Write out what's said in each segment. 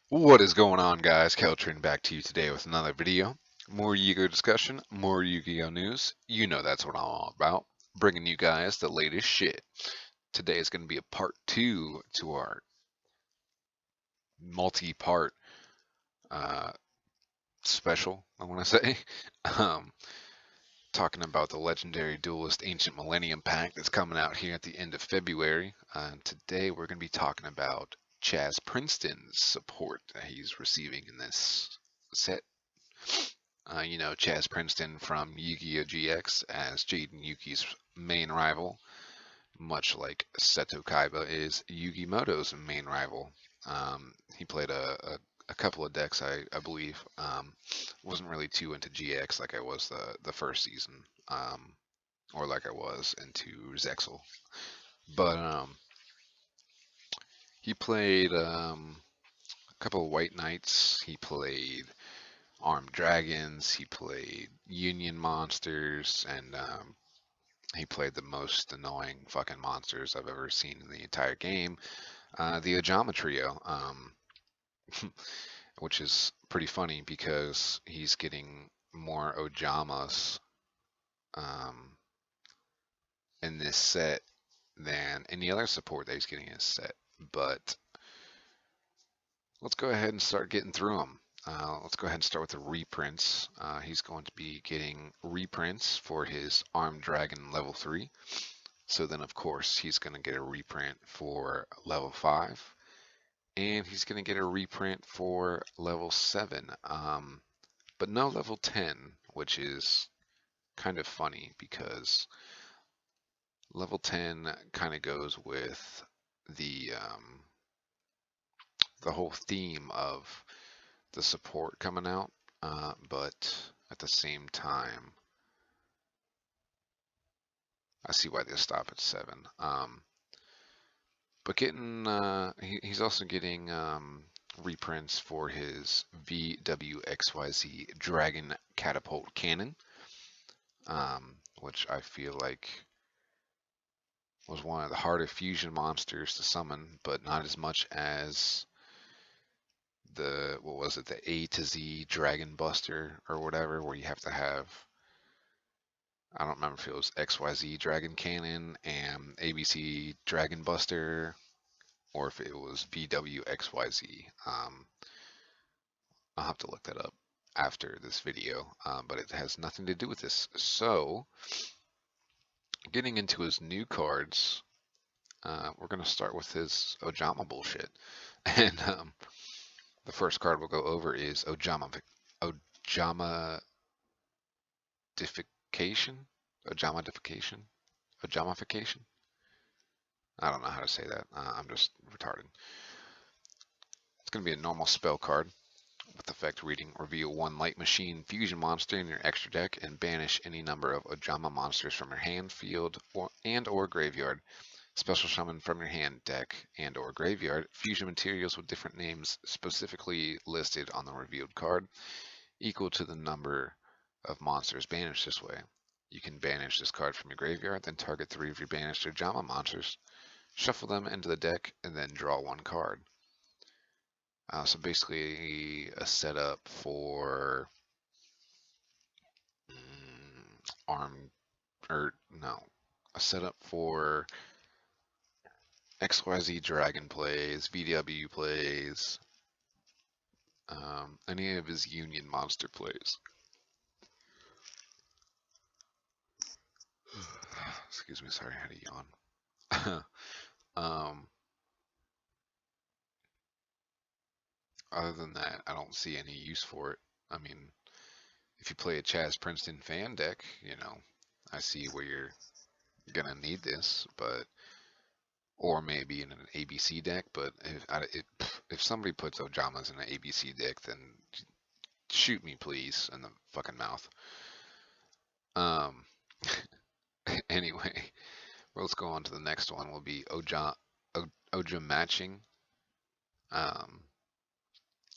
What is going on, guys? Keltrin back to you today with another video. More Yu-Gi-Oh discussion, more Yu-Gi-Oh news. You know that's what I'm all about. Bringing you guys the latest shit. Today is going to be a part two to our multi-part uh, special, I want to say. Um, Talking about the legendary Duelist Ancient Millennium pack that's coming out here at the end of February. And today we're going to be talking about Chazz Princeton's support that he's receiving in this set. Chazz Princeton from Yu-Gi-Oh! GX as Jaden Yuki's main rival, much like Seto Kaiba is Yugimoto's main rival. He played a couple of decks, I believe. Wasn't really too into GX like I was the first season, or like I was into Zexal. But he played a couple of White Knights. He played Armed Dragons. He played Union Monsters, and he played the most annoying fucking monsters I've ever seen in the entire game. The Ojama Trio, which is pretty funny because he's getting more Ojamas um, in this set than any other support that he's getting in his set. But let's go ahead and start getting through them. Let's go ahead and start with the reprints. He's going to be getting reprints for his Armed Dragon level 3. So then, of course, he's going to get a reprint for level 5. And he's going to get a reprint for level 7. But no level 10, which is kind of funny because level 10 kind of goes with the whole theme of the support coming out, but at the same time, I see why they stop at 7. But he's also getting reprints for his VWXYZ Dragon Catapult Cannon, which I feel like was one of the harder fusion monsters to summon, but not as much as the A to Z Dragon Buster or whatever, where you have to have, I don't remember if it was XYZ Dragon Cannon and ABC Dragon Buster, or if it was VWXYZ. I'll have to look that up after this video, but it has nothing to do with this. So, getting into his new cards, we're going to start with his Ojama bullshit. And the first card we'll go over is Ojamification? Ojamification? Ojamification? I don't know how to say that. I'm just retarded. It's going to be a normal spell card with effect reading. Reveal one Light Machine fusion monster in your extra deck and banish any number of Ojama monsters from your hand, field, or graveyard. Special summon from your hand, deck, and or graveyard fusion materials with different names specifically listed on the revealed card, equal to the number of monsters banished this way. You can banish this card from your graveyard, then target 3 of your banished Ojama monsters, shuffle them into the deck, and then draw 1 card. So basically a setup for arm, or no, a setup for XYZ Dragon plays, VW plays, any of his Union monster plays. Excuse me, sorry, I had a yawn. Other than that, I don't see any use for it. I mean, if you play a Chazz Princeton fan deck, I see where you're gonna need this, but or maybe in an ABC deck. But if somebody puts Ojamas in an ABC deck, then shoot me, please, in the fucking mouth. Um. Anyway, let's go on to the next one. Will be Oja matching.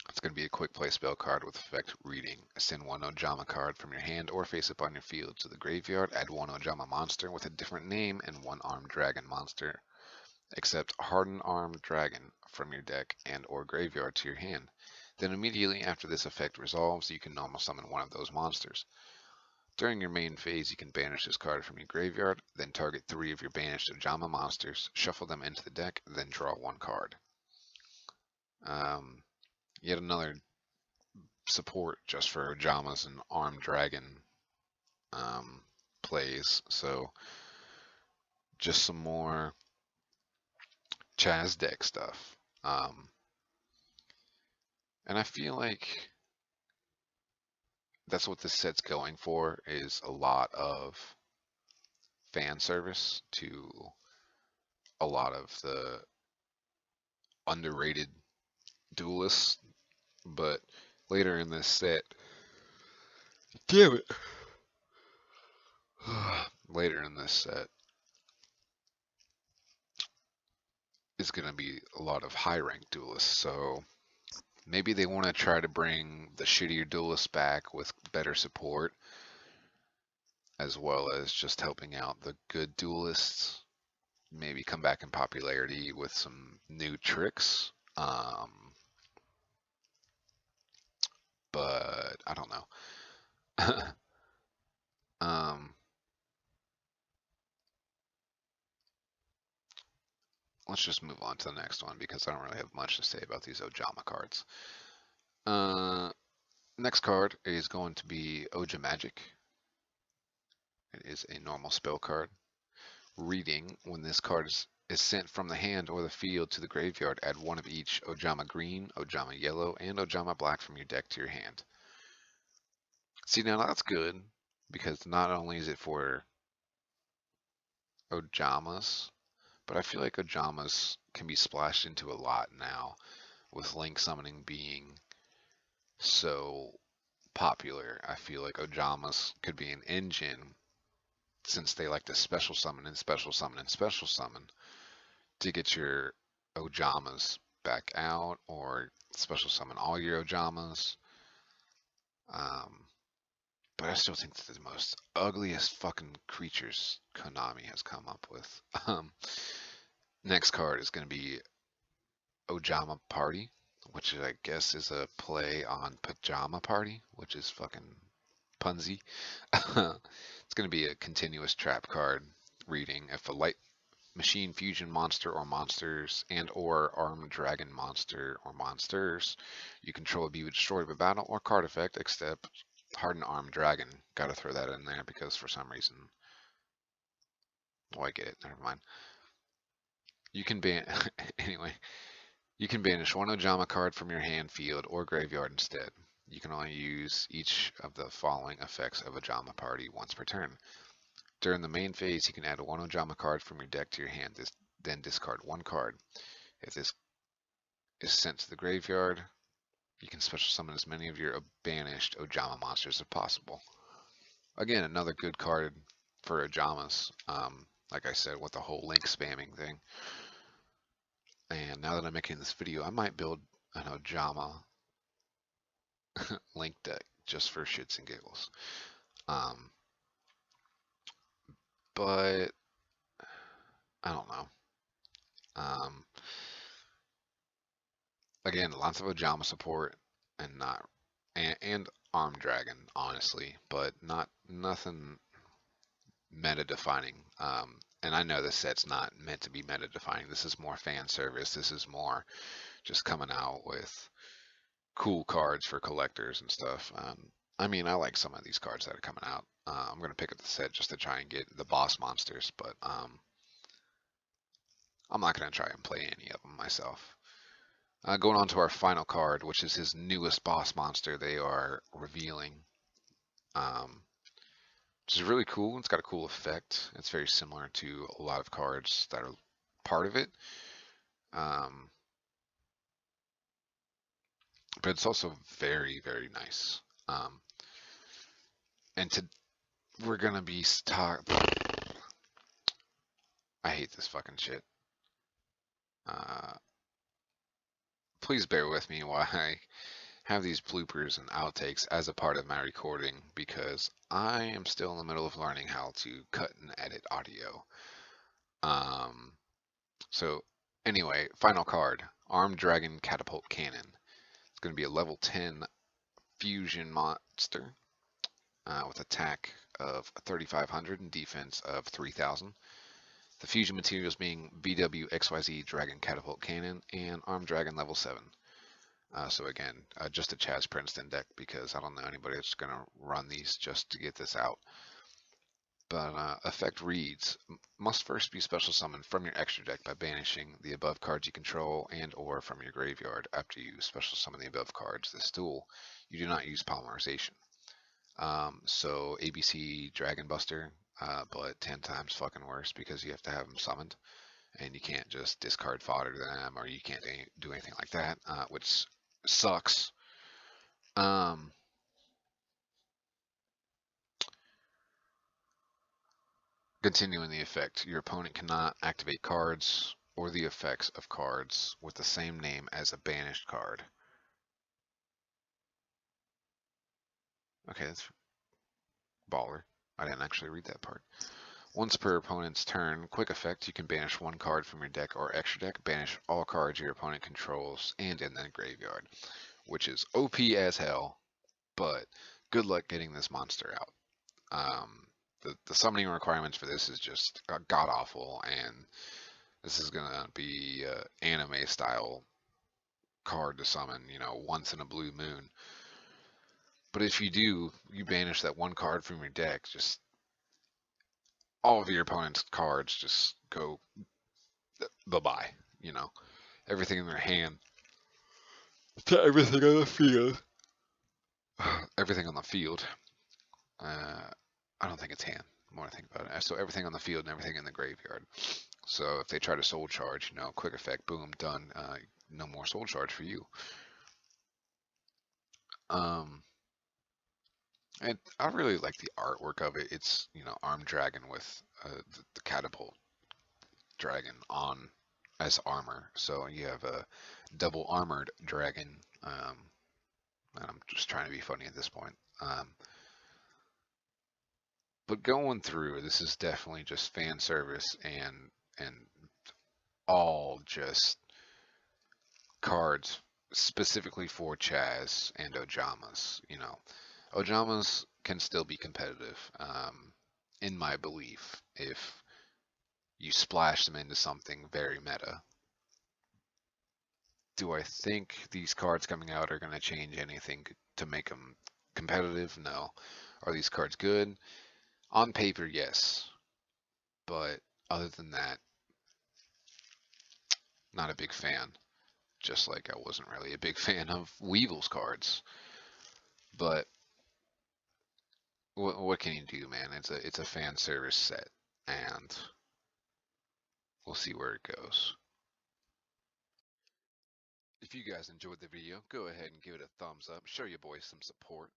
It's going to be a quick play spell card with effect reading. Send 1 Ojama card from your hand or face up on your field to the graveyard. Add 1 Ojama monster with a different name and 1 Armed Dragon monster except Hardened Armed Dragon from your deck and or graveyard to your hand. Then immediately after this effect resolves, you can normal summon one of those monsters. During your main phase, you can banish this card from your graveyard, then target 3 of your banished Ojama monsters, shuffle them into the deck, then draw 1 card. Yet another support just for Ojamas and Armed Dragon plays. So just some more Chazz deck stuff. And I feel like that's what this set's going for, is a lot of fan service to a lot of the underrated duelists. But later in this set, damn it, later in this set is going to be a lot of high ranked duelists. So maybe they want to try to bring the shittier duelists back with better support, as well as just helping out the good duelists. Maybe come back in popularity with some new tricks. But I don't know. Let's just move on to the next one because I don't really have much to say about these Ojama cards. Next card is going to be Oja Magic. It is a normal spell card. Reading: when this card is sent from the hand or the field to the graveyard, add 1 of each Ojama Green, Ojama Yellow, and Ojama Black from your deck to your hand. See, now that's good, because not only is it for Ojamas, but I feel like Ojamas can be splashed into a lot now, with Link Summoning being so popular. I feel like Ojamas could be an engine, since they like to special summon and special summon and special summon, to get your Ojamas back out, or special summon all your Ojamas. But I still think they're the most ugliest fucking creatures Konami has come up with. Next card is going to be Ojama Party, which I guess is a play on Pajama Party, which is fucking punsy. It's going to be a continuous trap card. Reading: if a light machine fusion monster or monsters and or armed dragon monster or monsters you control be destroyed by battle or card effect, except Hardened Armed Dragon. Gotta throw that in there because for some reason, oh, I get it, never mind. You can ban anyway. You can banish 1 Ojama card from your hand, field, or graveyard instead. You can only use each of the following effects of Ojama Party once per turn. During the main phase, you can add 1 Ojama card from your deck to your hand, then discard 1 card. If this is sent to the graveyard, you can special summon as many of your banished Ojama monsters as possible. Again, another good card for Ojamas. Like I said, with the whole Link spamming thing. And now that I'm making this video, I might build an Ojama Link deck just for shits and giggles. But I don't know. Again, lots of Ojama support and Armed Dragon, honestly, but nothing meta defining. And I know this set's not meant to be meta defining. This is more fan service. This is more just coming out with cool cards for collectors and stuff. I mean, I like some of these cards that are coming out. I'm gonna pick up the set just to try and get the boss monsters, but I'm not gonna try and play any of them myself. Going on to our final card, which is his newest boss monster they are revealing, which is really cool. It's got a cool effect. It's very similar to a lot of cards that are part of it. But it's also very, very nice. And we're gonna be I hate this fucking shit. Please bear with me while I have these bloopers and outtakes as a part of my recording, because I am still in the middle of learning how to cut and edit audio. So anyway, final card, Armed Dragon Catapult Cannon. It's going to be a level 10 fusion monster with attack of 3,500 and defense of 3,000. The fusion materials being BWXYZ Dragon Catapult Cannon and Armed Dragon level 7. So again, just a Chazz Princeton deck because I don't know anybody that's going to run these just to get this out. But effect reads, must first be special summoned from your extra deck by banishing the above cards you control and or from your graveyard. After you special summon the above cards this duel, you do not use polymerization. So ABC Dragon Buster, but 10 times fucking worse because you have to have them summoned. And you can't just discard fodder to them, or you can't do anything like that, which sucks. Continuing the effect, your opponent cannot activate cards or the effects of cards with the same name as a banished card. Okay, that's baller. I didn't actually read that part. Once per opponent's turn, quick effect, you can banish one card from your deck or extra deck, banish all cards your opponent controls and in the graveyard, which is OP as hell, but good luck getting this monster out. The summoning requirements for this is just god awful, and this is gonna be anime style card to summon, you know, once in a blue moon. But if you do, you banish that one card from your deck, just all of your opponent's cards just go bye-bye, you know. Everything in their hand to everything on the field. Everything on the field. I don't think it's hand. The more I think about it. So everything on the field and everything in the graveyard. So if they try to soul charge, you know, quick effect, boom, done. No more soul charge for you. And I really like the artwork of it. It's, you know, armed dragon with the catapult dragon on as armor. So you have a double armored dragon. And I'm just trying to be funny at this point. But going through, this is definitely just fan service and all just cards specifically for Chazz and Ojamas. You know, Ojamas can still be competitive, in my belief, if you splash them into something very meta. Do I think these cards coming out are going to change anything to make them competitive? No. Are these cards good? On paper, yes. But other than that, not a big fan. Just like I wasn't really a big fan of Weevil's cards. But what can you do, man? It's a fan service set, and we'll see where it goes. If you guys enjoyed the video, go ahead and give it a thumbs up. Show your boys some support.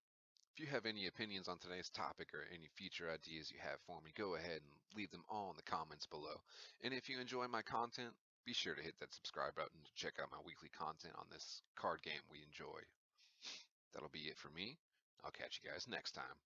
If you have any opinions on today's topic or any future ideas you have for me, go ahead and leave them all in the comments below. And if you enjoy my content, be sure to hit that subscribe button to check out my weekly content on this card game we enjoy. That'll be it for me. I'll catch you guys next time.